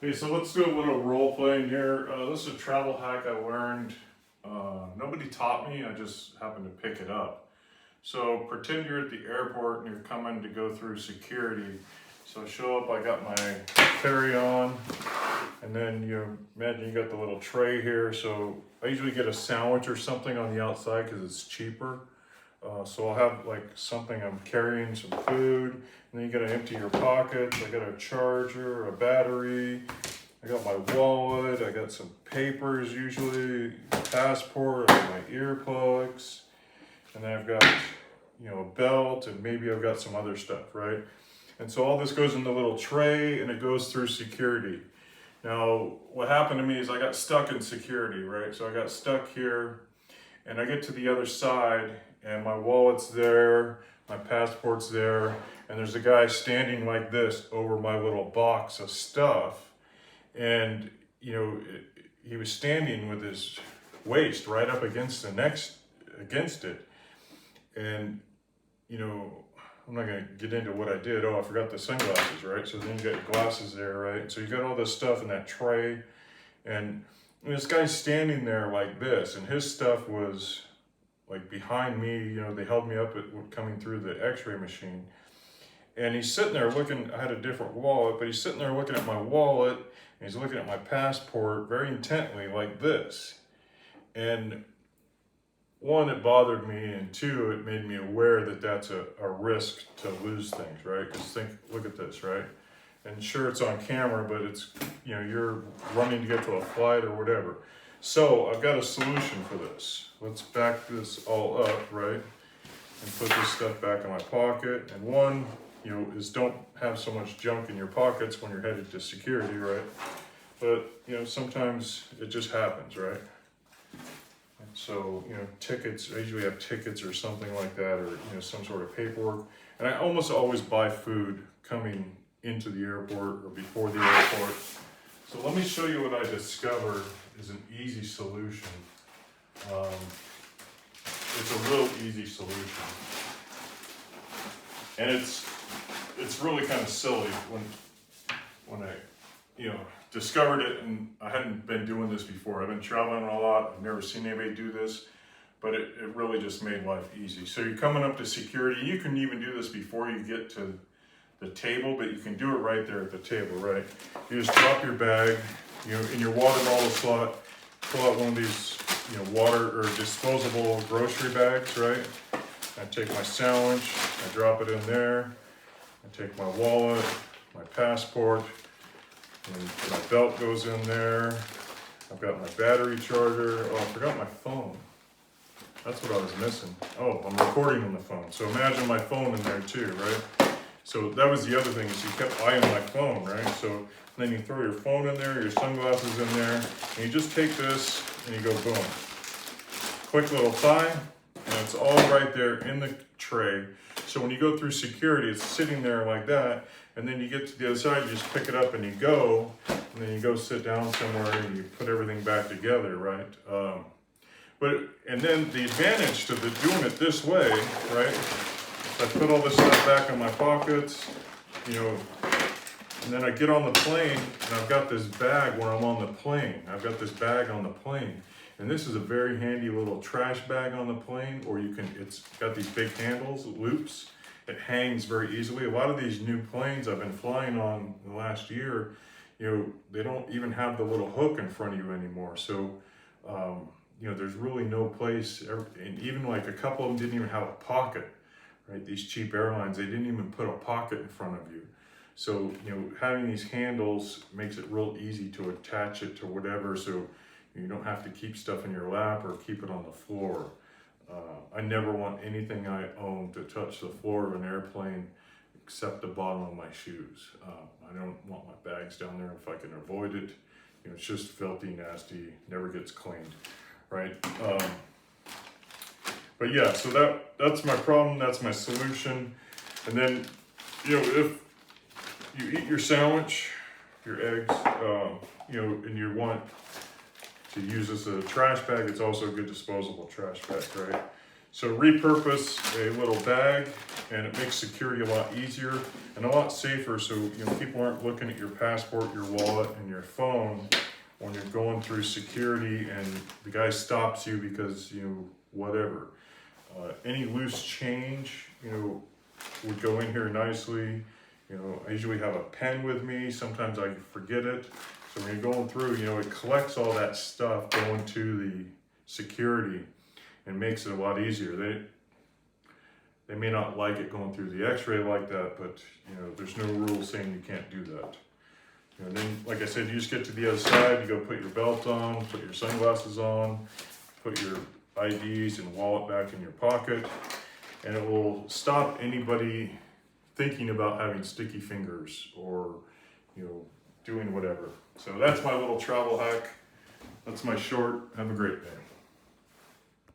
Okay, so let's do a little role playing here. This is a travel hack I learned. Nobody taught me, I just happened to pick it up. So pretend you're at the airport and you're coming to go through security. So show up, I got my carry-on, and then you imagine you got the little tray here. So I usually get a sandwich or something on the outside because it's cheaper. So I'll have like something, I'm carrying some food, and then you gotta empty your pockets. I got a charger, a battery, I got my wallet, I got some papers usually, passport, I got my earplugs, and then I've got, a belt, and maybe I've got some other stuff, right? And so all this goes in the little tray and it goes through security. Now, what happened to me is I got stuck in security, right? So I got stuck here and I get to the other side and my wallet's there, my passport's there, and there's a guy standing like this over my little box of stuff. And, he was standing with his waist right up against against it. And, I'm not gonna get into what I did. Oh, I forgot the sunglasses, right? So then you got glasses there, right? So you got all this stuff in that tray, and this guy's standing there like this, and his stuff was like behind me. They held me up coming through the X-ray machine, and he's sitting there looking. I had a different wallet, but he's sitting there looking at my wallet, and he's looking at my passport very intently like this, and one, it bothered me, and two, it made me aware that that's a risk to lose things, right? Because look at this, right? And sure, it's on camera, but it's, you're running to get to a flight or whatever. So I've got a solution for this. Let's back this all up, right? And put this stuff back in my pocket. And one, is don't have so much junk in your pockets when you're headed to security, right? But, sometimes it just happens, right? So, tickets, I usually have tickets or something like that, or, some sort of paperwork. And I almost always buy food coming into the airport or before the airport. So let me show you what I discovered is an easy solution. It's a real easy solution. And it's really kind of silly when I, discovered it, and I hadn't been doing this before. I've been traveling a lot. I've never seen anybody do this, but it really just made life easy. So you're coming up to security. You can even do this before you get to the table, but you can do it right there at the table, right? You just drop your bag, in your water bottle slot, pull out one of these, water or disposable grocery bags, right? I take my sandwich, I drop it in there. I take my wallet, my passport, and my belt goes in there. I've got my battery charger. Oh, I forgot my phone. That's what I was missing. Oh, I'm recording on the phone. So imagine my phone in there too, right? So that was the other thing, is you kept eyeing my phone, right? So then you throw your phone in there, your sunglasses in there, and you just take this and you go boom. Quick little tie, and it's all right there in the tray. So when you go through security, it's sitting there like that. And then you get to the other side, you just pick it up and you go, and then you go sit down somewhere and you put everything back together, right? And then the advantage to doing it this way, right? I put all this stuff back in my pockets, and then I get on the plane and I've got this bag when I'm on the plane. I've got this bag on the plane. And this is a very handy little trash bag on the plane, or it's got these big handles, loops. It hangs very easily. A lot of these new planes I've been flying on in the last year, they don't even have the little hook in front of you anymore. So, there's really no place, and even like a couple of them didn't even have a pocket, right? These cheap airlines, they didn't even put a pocket in front of you. So, having these handles makes it real easy to attach it to whatever, so you don't have to keep stuff in your lap or keep it on the floor. I never want anything I own to touch the floor of an airplane except the bottom of my shoes. I don't want my bags down there if I can avoid it. It's just filthy, nasty, never gets cleaned, right? But yeah, so that's my problem, that's my solution. And then, if you eat your sandwich, your eggs, and you want to use this as a trash bag, it's also a good disposable trash bag, right? So repurpose a little bag, and it makes security a lot easier and a lot safer, so people aren't looking at your passport, your wallet, and your phone when you're going through security and the guy stops you because whatever. Any loose change would go in here nicely. I usually have a pen with me. Sometimes I forget it. So when you're going through, it collects all that stuff going to the security and makes it a lot easier. They may not like it going through the x-ray like that, but there's no rule saying you can't do that. And then, like I said, you just get to the other side, you go put your belt on, put your sunglasses on, put your IDs and wallet back in your pocket, and it will stop anybody thinking about having sticky fingers or doing whatever. So that's my little travel hack. That's my short. Have a great day.